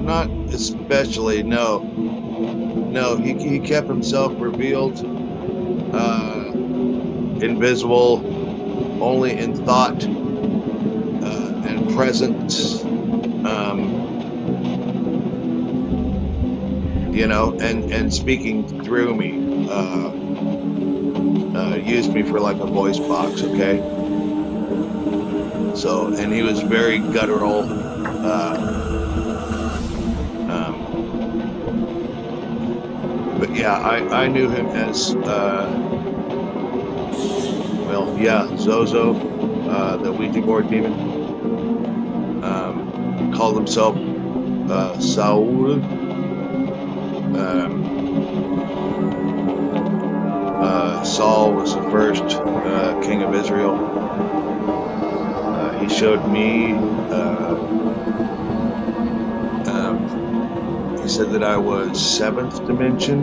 Not especially. No, no. He kept himself revealed, invisible, only in thought and presence. And speaking through me. Used me for like a voice box. Okay, so and he was very guttural. Um, but yeah, I knew him as Zozo, the Ouija board demon. Called himself Saul. Um, Saul was the first king of Israel. He showed me. He said that I was seventh dimension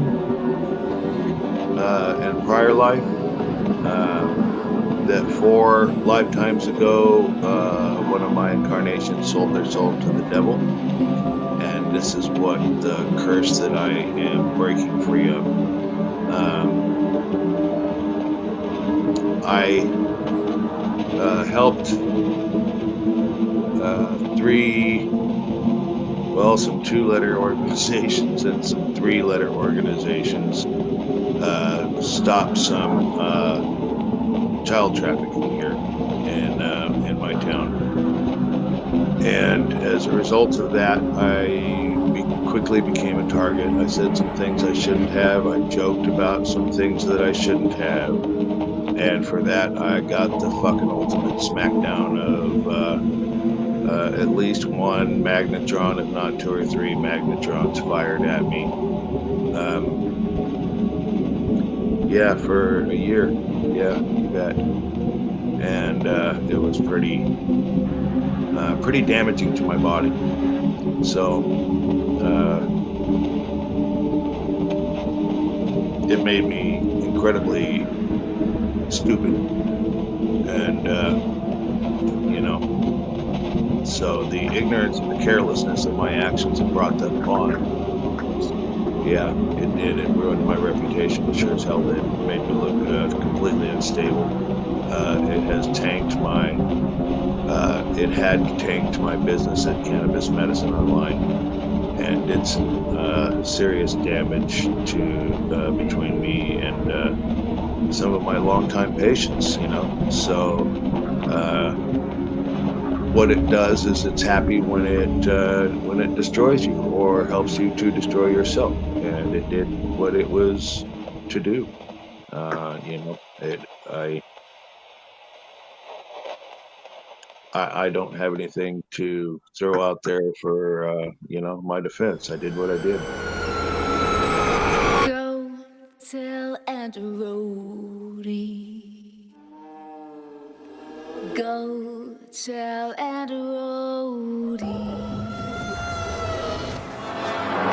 in prior life. That 4 lifetimes ago, one of my incarnations sold their soul to the devil. And this is what the curse that I am breaking free of. I helped some 2-letter organizations and some 3-letter organizations stop some child trafficking here in my town. And as a result of that, I quickly became a target. I said some things I shouldn't have. I joked about some things that I shouldn't have. And for that, I got the fucking ultimate smackdown of at least one magnetron, if not 2 or 3 magnetrons fired at me. Yeah, for a year. Yeah, you bet. And it was pretty damaging to my body. So it made me incredibly stupid, and so the ignorance and the carelessness of my actions have brought that upon. Yeah, it did. It ruined my reputation. Sure as hell did. It made me look completely unstable. It has tanked my. It had tanked my business at Cannabis Medicine Online, and did some serious damage to between me and some of my longtime patients. So what it does is it's happy when it destroys you or helps you to destroy yourself, and it did what it was to do. I don't have anything to throw out there for my defense. I did what I did. Go tell Aunt Rhody. Go tell Aunt Rhody.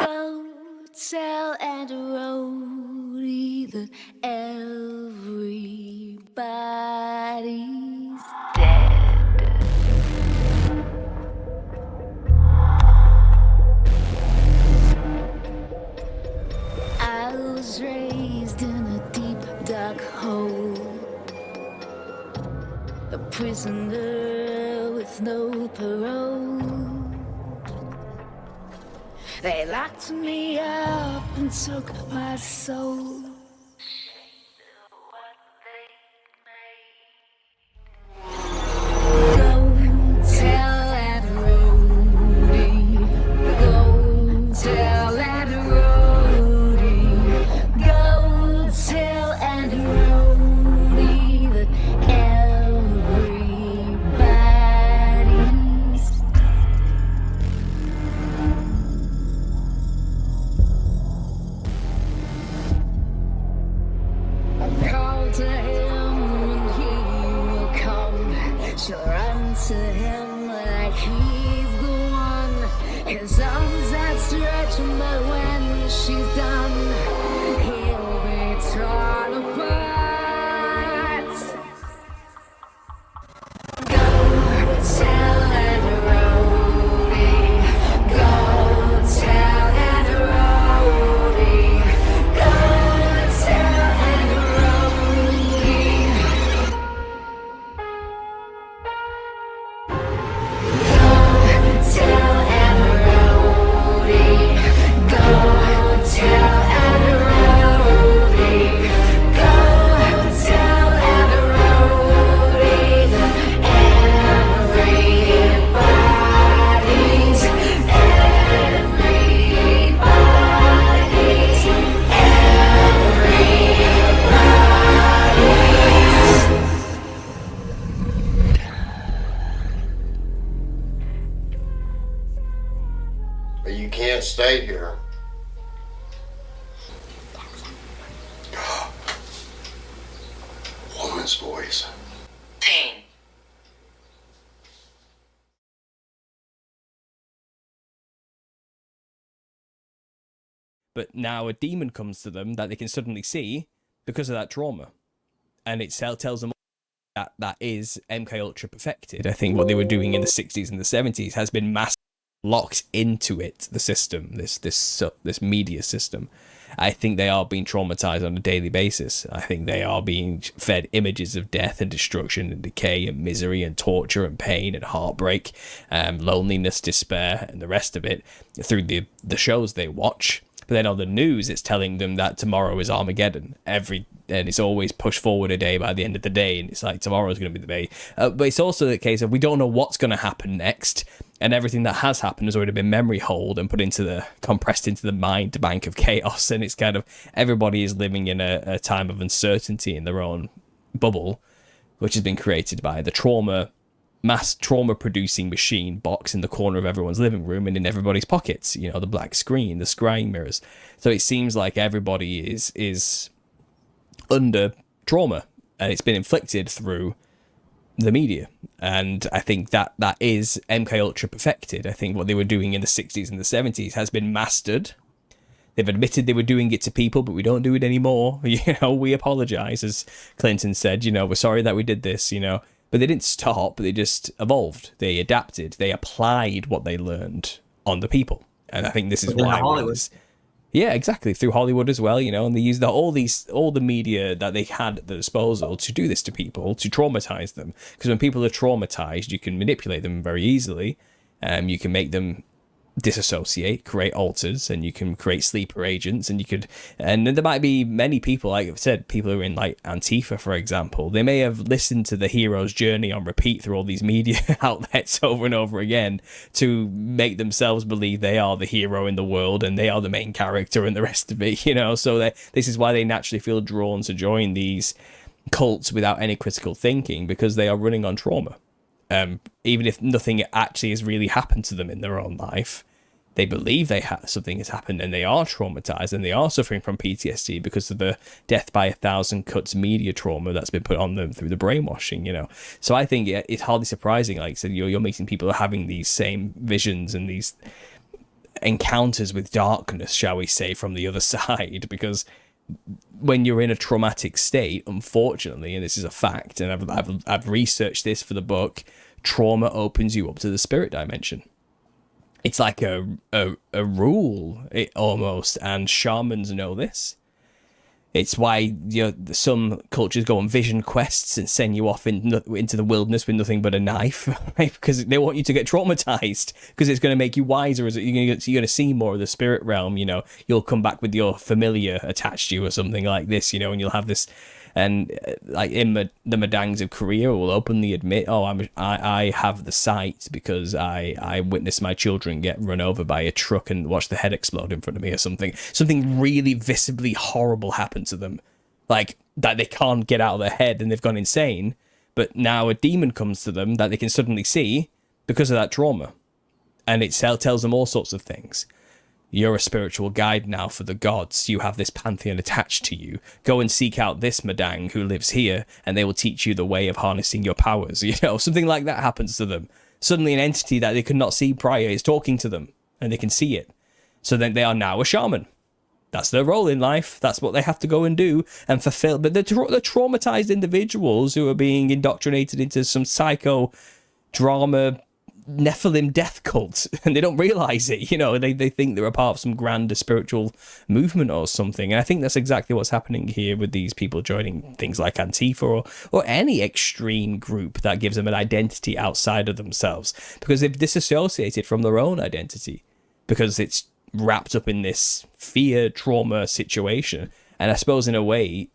Go tell Aunt Rhody that everybody's dead. I was raised in a deep, dark hole, a prisoner with no parole. They locked me up and took my soul. Go tell Aunt Rhody. Go tell Aunt Rhody. Go tell Aunt Rhody that everybody's call to him and he will come. She'll run to him like he's the one. His arms outstretched, but when she's done, he'll be torn apart. stay here. Woman's voice. Pain. But now a demon comes to them that they can suddenly see because of that trauma. And it tells them that is MK Ultra perfected. I think what they were doing in the 60s and the 70s has been locked into it, the system, this media system. I think they are being traumatized on a daily basis. I think they are being fed images of death and destruction and decay and misery and torture and pain and heartbreak, loneliness, despair, and the rest of it through the shows they watch. But then on the news, it's telling them that tomorrow is Armageddon. And it's always pushed forward a day by the end of the day. And it's like, tomorrow's going to be the day. But it's also the case of we don't know what's going to happen next. And everything that has happened has already been memory holed and compressed into the mind bank of chaos. And it's kind of, everybody is living in a time of uncertainty in their own bubble, which has been created by the mass trauma producing machine box in the corner of everyone's living room and in everybody's pockets, the black screen, the scrying mirrors. So it seems like everybody is under trauma, and it's been inflicted through the media. And I think that is MK Ultra perfected. I think what they were doing in the 60s and the 70s has been mastered. They've admitted they were doing it to people, but we don't do it anymore. We apologize, as Clinton said, we're sorry that we did this, But they didn't stop, they just evolved. They adapted. They applied what they learned on the people. And I think this is why Hollywood. Yeah, exactly. Through Hollywood as well, and they used all the media that they had at their disposal to do this to people, to traumatize them. Because when people are traumatized, you can manipulate them very easily. You can make them disassociate, create alters, and you can create sleeper agents, and there might be many people, like I've said, people who are in like Antifa, for example. They may have listened to the hero's journey on repeat through all these media outlets over and over again to make themselves believe they are the hero in the world and they are the main character and the rest of it, so this is why they naturally feel drawn to join these cults without any critical thinking, because they are running on trauma. Even if nothing actually has really happened to them in their own life, they believe something has happened, and they are traumatized, and they are suffering from PTSD because of the death by 1,000 cuts media trauma that's been put on them through the brainwashing, So I think it's hardly surprising, like I said, you're meeting people who are having these same visions and these encounters with darkness, shall we say, from the other side, because when you're in a traumatic state, unfortunately, and this is a fact, and I've researched this for the book, trauma opens you up to the spirit dimension. It's like a rule, almost, and shamans know this. It's why some cultures go on vision quests and send you off into the wilderness with nothing but a knife, right? Because they want you to get traumatized, because it's going to make you wiser. You're going to see more of the spirit realm. You'll come back with your familiar attached to you or something like this, and you'll have this. And like in the Madangs of Korea will openly admit, I have the sight because I witnessed my children get run over by a truck and watch the head explode in front of me or something. Something really visibly horrible happened to them, like that they can't get out of their head and they've gone insane. But now a demon comes to them that they can suddenly see because of that trauma, and it tells them all sorts of things. You're a spiritual guide now for the gods. You have this pantheon attached to you. Go and seek out this Madang who lives here, and they will teach you the way of harnessing your powers. Something like that happens to them. Suddenly an entity that they could not see prior is talking to them, and they can see it. So then they are now a shaman. That's their role in life. That's what they have to go and do and fulfill. But they're traumatized individuals who are being indoctrinated into some psycho drama Nephilim death cult, and they don't realize it. They think they're a part of some grander spiritual movement or something. And I think that's exactly what's happening here with these people joining things like Antifa or any extreme group that gives them an identity outside of themselves, because they've disassociated from their own identity because it's wrapped up in this fear trauma situation. And I suppose in a way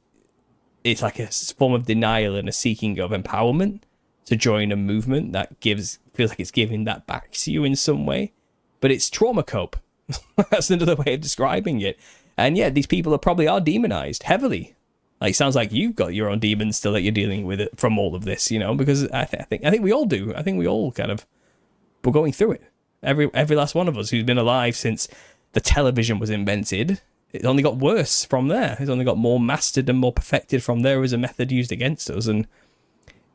it's like a form of denial and a seeking of empowerment to join a movement that feels like it's giving that back to you in some way. But it's trauma cope. That's another way of describing it. And yeah, these people probably are demonized heavily. Like, sounds like you've got your own demons still that you're dealing with it from all of this, because I think we all do. I think we all we're going through it. Every last one of us who's been alive since the television was invented, it only got worse from there. It's only got more mastered and more perfected from there as a method used against us. And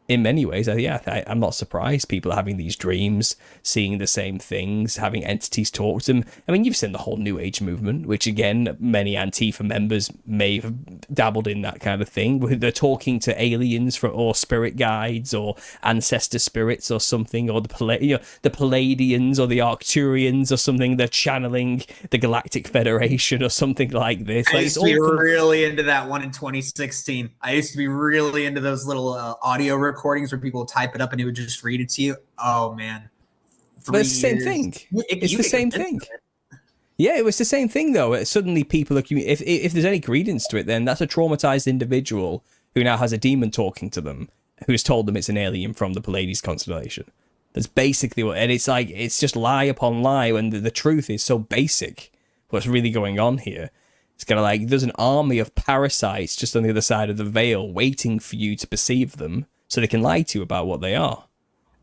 in many ways, I'm not surprised people are having these dreams, seeing the same things, having entities talk to them. I mean, you've seen the whole New Age movement, which again, many Antifa members may have dabbled in that kind of thing. Where they're talking to aliens or spirit guides or ancestor spirits or something, or the Palladians or the Arcturians or something. They're channeling the Galactic Federation or something like this. I used to be really into that one in 2016. I used to be really into those little audio recordings where people type it up and it would just read it to you. Oh man, but it's the same thing. It's the same thing. Yeah, it was the same thing though. Suddenly people are, if there's any credence to it, then that's a traumatized individual who now has a demon talking to them, who's told them it's an alien from the Pleiades constellation. That's basically what, and it's like, it's just lie upon lie when the truth is so basic. What's really going on here? It's kind of like there's an army of parasites just on the other side of the veil waiting for you to perceive them, so they can lie to you about what they are.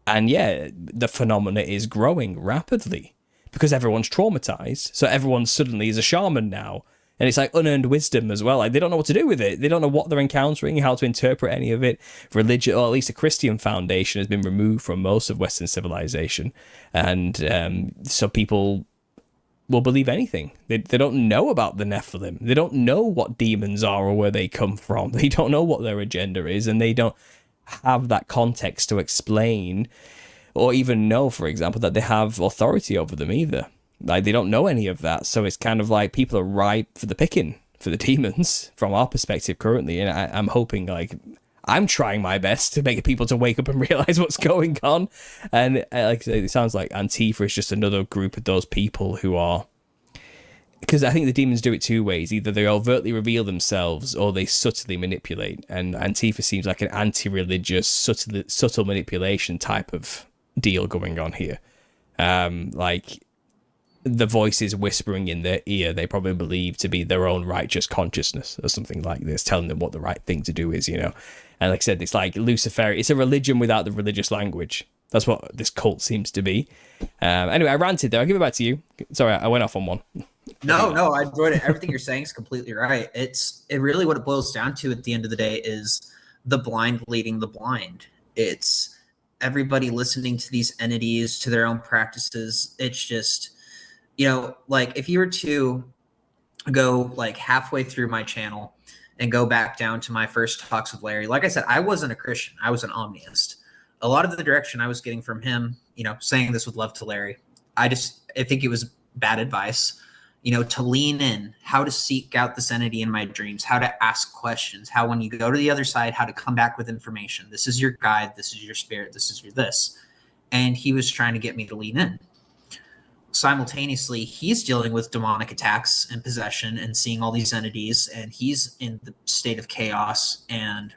And yeah, the phenomena is growing rapidly because everyone's traumatized. So everyone suddenly is a shaman now. And it's like unearned wisdom as well. Like they don't know what to do with it. They don't know what they're encountering, how to interpret any of it. Religion, or at least a Christian foundation, has been removed from most of Western civilization. And so people will believe anything. They don't know about the Nephilim. They don't know what demons are or where they come from. They don't know what their agenda is, and they don't have that context to explain or even know, for example, that they have authority over them either. Like they don't know any of that. So it's kind of like people are ripe for the picking for the demons from our perspective currently. And I'm hoping, like, I'm trying my best to make people to wake up and realize what's going on. And like I say, it sounds like Antifa is just another group of those people who are, because I think the demons do it two ways. Either they overtly reveal themselves or they subtly manipulate. And Antifa seems like an anti-religious, subtle manipulation type of deal going on here. Like the voices whispering in their ear, they probably believe to be their own righteous consciousness or something like this, telling them what the right thing to do is, you know. And like I said, it's like Lucifer. It's a religion without the religious language. That's what this cult seems to be. Anyway, I ranted there. I'll give it back to you. Sorry, I went off on one. No, I enjoyed it. Everything you're saying is completely right. It really what it boils down to at the end of the day is the blind leading the blind. It's everybody listening to these entities, to their own practices. It's just, you know, like if you were to go like halfway through my channel and go back down to my first talks with Larry, like I said, I wasn't a Christian. I was an omniist. A lot of the direction I was getting from him, you know, saying this with love to Larry, I think it was bad advice, you know, to lean in, how to seek out this entity in my dreams, how to ask questions, how when you go to the other side, how to come back with information. This is your guide. This is your spirit. This is your this. And he was trying to get me to lean in. Simultaneously, he's dealing with demonic attacks and possession and seeing all these entities, and he's in the state of chaos. And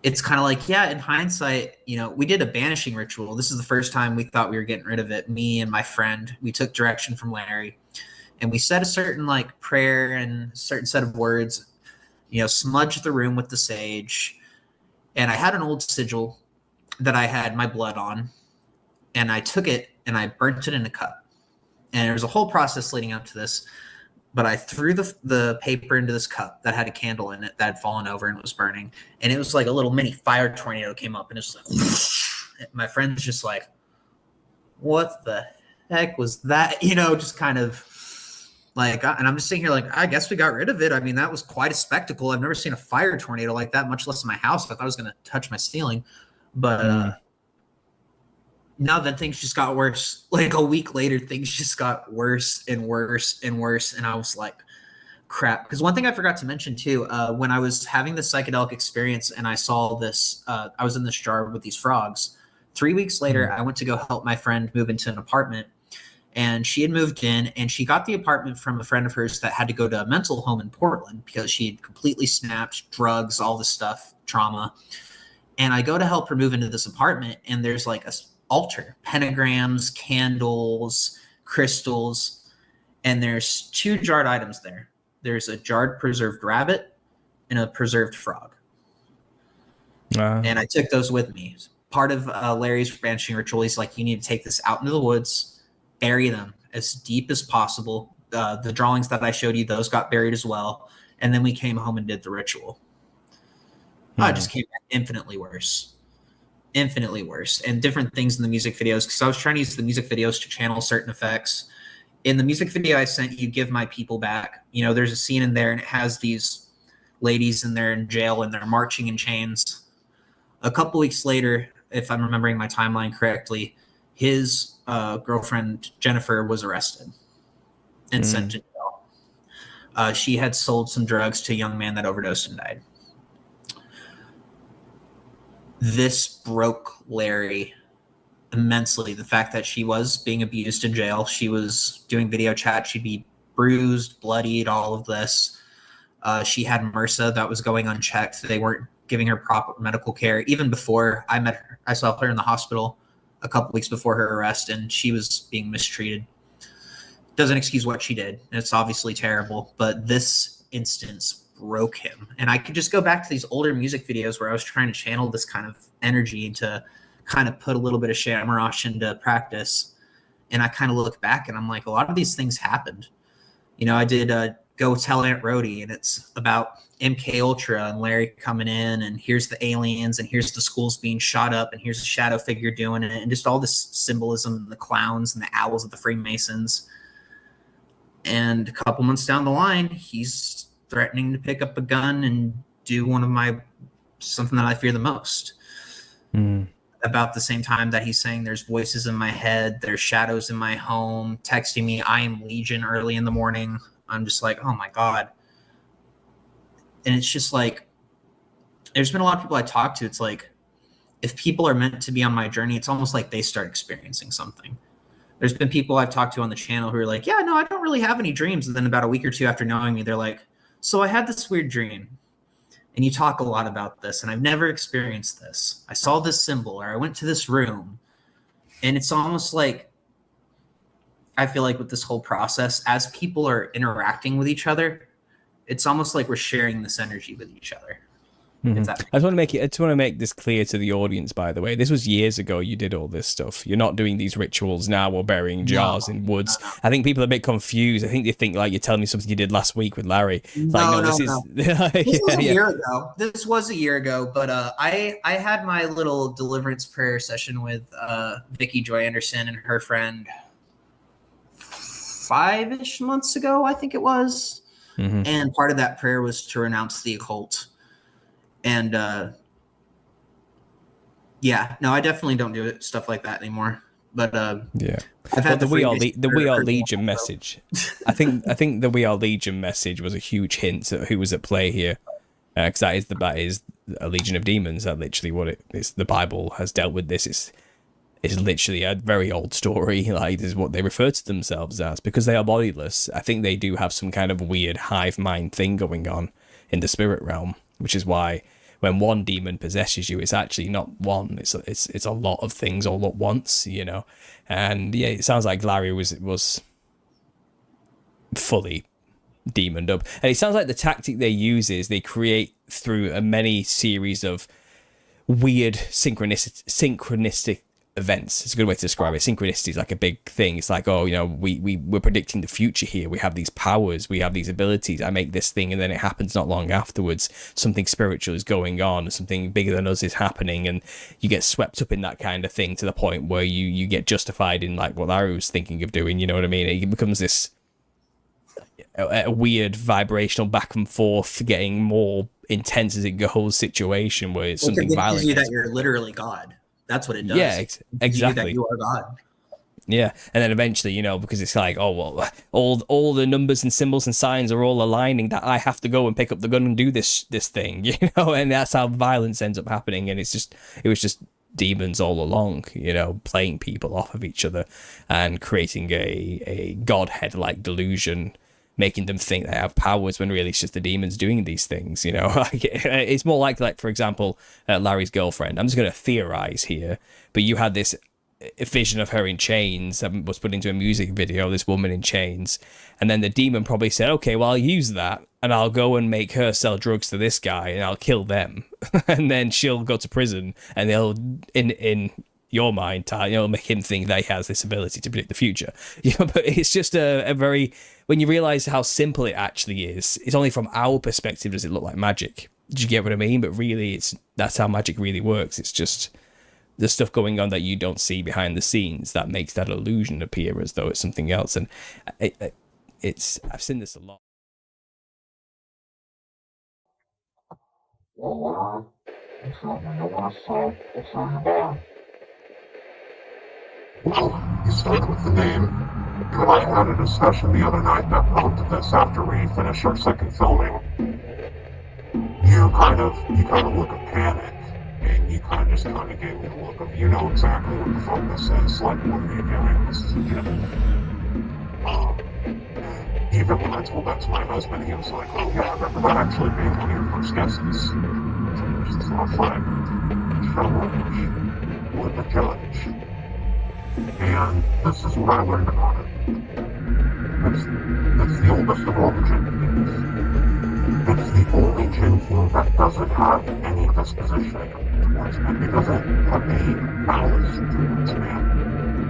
it's kind of like, yeah, in hindsight, you know, we did a banishing ritual. This is the first time we thought we were getting rid of it. Me and my friend, we took direction from Larry, and we said a certain like prayer and a certain set of words, you know, smudged the room with the sage. And I had an old sigil that I had my blood on, and I took it and I burnt it in a cup. And there was a whole process leading up to this, but I threw the paper into this cup that had a candle in it that had fallen over and was burning. And it was like a little mini fire tornado came up, and it was like, my friend's just like, what the heck was that? You know, just kind of like, and I'm just sitting here like, I guess we got rid of it. I mean, that was quite a spectacle. I've never seen a fire tornado like that, much less in my house. I thought I was going to touch my ceiling, but no, then things just got worse. Like a week later, things just got worse and worse and worse. And I was like, crap. Because one thing I forgot to mention too, when I was having this psychedelic experience and I saw this, I was in this jar with these frogs. 3 weeks later, I went to go help my friend move into an apartment. And she had moved in, and she got the apartment from a friend of hers that had to go to a mental home in Portland because she had completely snapped, drugs, all this stuff, trauma. And I go to help her move into this apartment, and there's like a altar, pentagrams, candles, crystals, and there's 2 jarred items there. There's a jarred preserved rabbit and a preserved frog. And I took those with me. Part of Larry's banishing ritual, he's like, you need to take this out into the woods, bury them. as deep as possible. The drawings that I showed you, those got buried as well. And then we came home and did the ritual. It just came back infinitely worse. Infinitely worse. And different things in the music videos, because I was trying to use the music videos to channel certain effects. In the music video I sent you, Give My People Back, you know, there's a scene in there and it has these ladies and they're in jail and they're marching in chains. A couple weeks later, if I'm remembering my timeline correctly, his girlfriend, Jennifer, was arrested and sent to jail. She had sold some drugs to a young man that overdosed and died. This broke Lari immensely. The fact that she was being abused in jail, she was doing video chat, she'd be bruised, bloodied, all of this. She had MRSA that was going unchecked. They weren't giving her proper medical care. Even before I met her, I saw her in the hospital a couple weeks before her arrest, and she was being mistreated. Doesn't excuse what she did. It's obviously terrible, but this instance broke him. And I could just go back to these older music videos where I was trying to channel this kind of energy to kind of put a little bit of Shamrock into practice. And I kind of look back and I'm like, a lot of these things happened. You know, I did Go Tell Aunt Rhody, and it's about MK Ultra and Lari coming in, and here's the aliens, and here's the schools being shot up, and here's a shadow figure doing it, and just all this symbolism, and the clowns and the owls of the Freemasons. And a couple months down the line, he's threatening to pick up a gun and do something that I fear the most. About the same time that he's saying there's voices in my head, there's shadows in my home, texting me, I am Legion early in the morning. I'm just like, oh my God. And it's just like, there's been a lot of people I talk to. It's like, if people are meant to be on my journey, it's almost like they start experiencing something. There's been people I've talked to on the channel who are like, yeah, no, I don't really have any dreams. And then about a week or two after knowing me, they're like, so I had this weird dream. And you talk a lot about this, and I've never experienced this. I saw this symbol, or I went to this room. And it's almost like, I feel like with this whole process, as people are interacting with each other, it's almost like we're sharing this energy with each other. I just want to make this clear to the audience, by the way. This was years ago you did all this stuff. You're not doing these rituals now or burying jars in woods. No. I think people are a bit confused. I think they think like you're telling me something you did last week with Lari. This was a year ago. This was a year ago, but I had my little deliverance prayer session with Vicky Joy Anderson and her friend 5-ish months ago, I think it was. And part of that prayer was to renounce the occult. And I definitely don't do stuff like that anymore. But I've had the We Are Legion message. I think the We Are Legion message was a huge hint at who was at play here, because that is a legion of demons. That literally what it is. The Bible has dealt with this. It's literally a very old story. Like, this is what they refer to themselves as, because they are bodiless. I think they do have some kind of weird hive mind thing going on in the spirit realm, which is why when one demon possesses you, it's actually not one. It's a lot of things all at once, you know. And yeah, it sounds like Lari was fully demoned up, and it sounds like the tactic they use is they create through a many series of weird synchronistic events. It's a good way to describe it. Synchronicity is like a big thing. It's like, oh, you know, we're predicting the future here. We have these powers, we have these abilities. I make this thing and then it happens not long afterwards. Something spiritual is going on, something bigger than us is happening, and you get swept up in that kind of thing to the point where you get justified in like what Lari was thinking of doing, you know what I mean? It becomes this a weird vibrational back and forth, getting more intense as it goes situation where it's something violent. You that you're literally God. That's what it does. Yeah, exactly. You are God. Yeah, and then eventually, you know, because it's like, oh well, all the numbers and symbols and signs are all aligning that I have to go and pick up the gun and do this thing, you know, and that's how violence ends up happening. And it was just demons all along, you know, playing people off of each other and creating a godhead like delusion, making them think they have powers when really it's just the demons doing these things, you know. It's more like for example, Lari's girlfriend. I'm just going to theorize here, but you had this vision of her in chains that was put into a music video, this woman in chains, and then the demon probably said, okay, well, I'll use that and I'll go and make her sell drugs to this guy and I'll kill them and then she'll go to prison and they'll in your mind, make him think that he has this ability to predict the future. But it's just a very, when you realize how simple it actually is, it's only from our perspective does it look like magic. Do you get what I mean? But really, that's how magic really works. It's just the stuff going on that you don't see behind the scenes that makes that illusion appear as though it's something else. And I've seen this a lot. Well, if you know what I saw, I'll show you mine. Well, you started with the name. You and I had a discussion the other night that prompted this after we finished our second filming. You kind of look of panic, and you just gave me the look of, you know exactly what the fuck this is, like, what are you doing? This is a even when I told that to my husband, he was like, oh yeah, I remember that actually being one of your first guesses. Which is our friend, Challenge, with the judge. And this is what I learned about it. It's the oldest of all the gin themes. It's the only gin theme that doesn't have any disposition towards men. It doesn't have any malice towards man.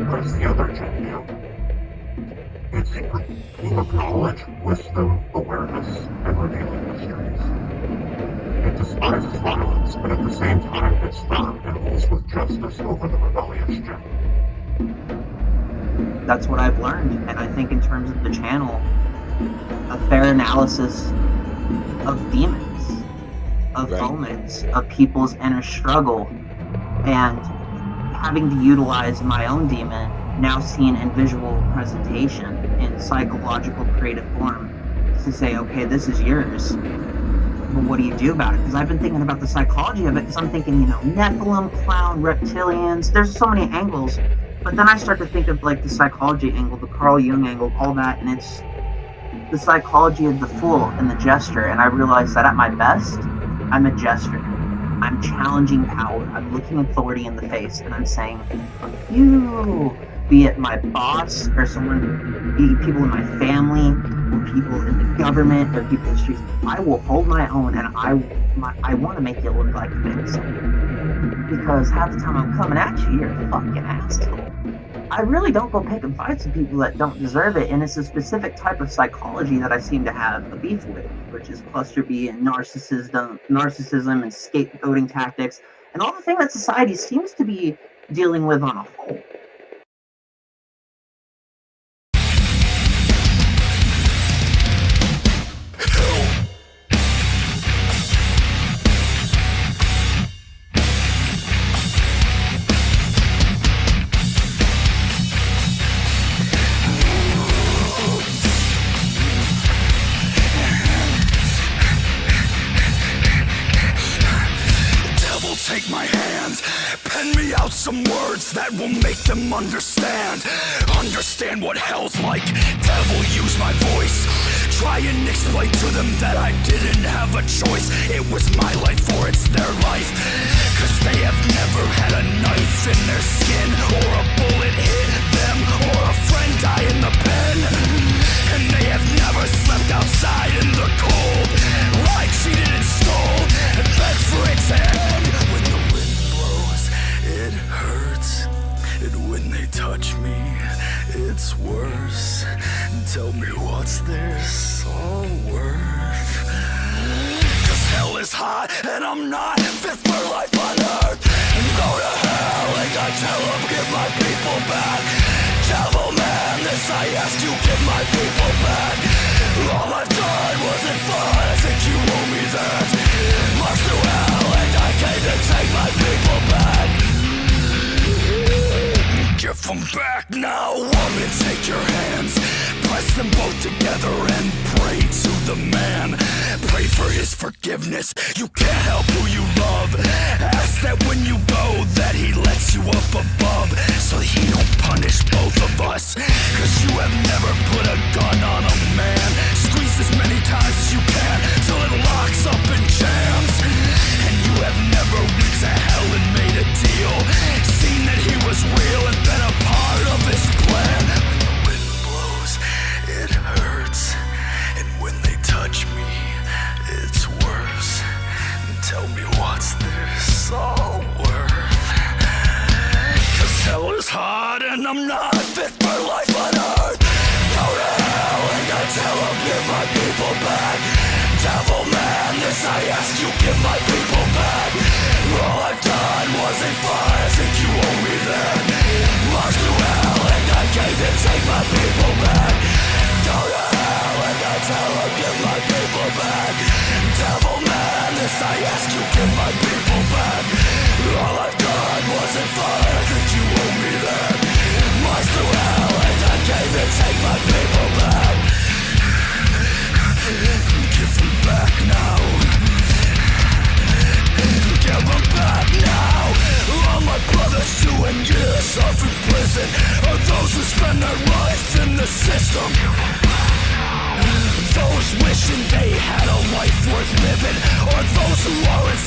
Whereas the other gin do. It's a theme of knowledge, wisdom, awareness, and revealing mysteries. It despises violence, but at the same time it's firm and rules with justice over the rebellious gin. That's what I've learned, and I think in terms of the channel, a fair analysis of demons, of omens, of people's inner struggle, and having to utilize my own demon, now seen in visual presentation, in psychological creative form, to say, okay, this is yours, but what do you do about it? Because I've been thinking about the psychology of it, because I'm thinking, Nephilim, clown, reptilians, there's so many angles. But then I start to think of like the psychology angle, the Carl Jung angle, all that, and it's the psychology of the fool and the jester. And I realize that at my best, I'm a jester. I'm challenging power. I'm looking authority in the face, and I'm saying, fuck you. Be it my boss or someone, be people in my family, or people in the government, or people in the streets. I will hold my own, and I want to make you look like this. Because half the time I'm coming at you, you're a fucking asshole. I really don't go picking fights with people that don't deserve it, and it's a specific type of psychology that I seem to have a beef with, which is cluster B and narcissism and scapegoating tactics, and all the thing that society seems to be dealing with on a whole. Take my hand, pen me out some words that will make them understand what hell's like. Devil, use my voice, try and explain to them that I didn't have a choice. It was my life or it's their life, cause they have never had a knife in their skin, or a bullet hit them, or a friend die in the pen. And they have never slept outside in the cold, lied, cheated and stole, and begged for it to end. When the wind blows, it hurts, and when they touch me, it's worse. Tell me what's this all worth? Cause hell is hot, and I'm not fit for life on earth. And go to hell, and I tell them, give my people back. Devil man, this I ask you, give my people back. All I've done wasn't fun, I think you owe me that. March to hell, and I came to take my people back. Give them back now, woman, take your hands. Press them both together and pray to the man. Pray for his forgiveness, you can't help who you love. Ask that when you go, that he lets you up above, so he don't punish both of us. Cause you have never put a gun on a man. Squeeze as many times as you can, till it locks up and jams. And you have never went to hell and made a deal, seen that he was real and been a part of his plan. When the wind blows, it hurts, and when they touch me, it's worse. Tell me what's I'm not fit for life on earth. Go to hell and I tell them, give my people back. Devil man, this I ask you, give my people back. All I've done wasn't fun, I think you owe me that. March to hell and I came to take my people back. Go to hell and I tell them, give my people back. Devil man, this I ask you, give my people back. All I've done wasn't fun, I think you owe me that. March to hell and I came to take my people back. Give them back now. Give them back now. All my brothers doing years off in prison are those who spend their life in the system. Those wishing they had a life worth living, or those who are in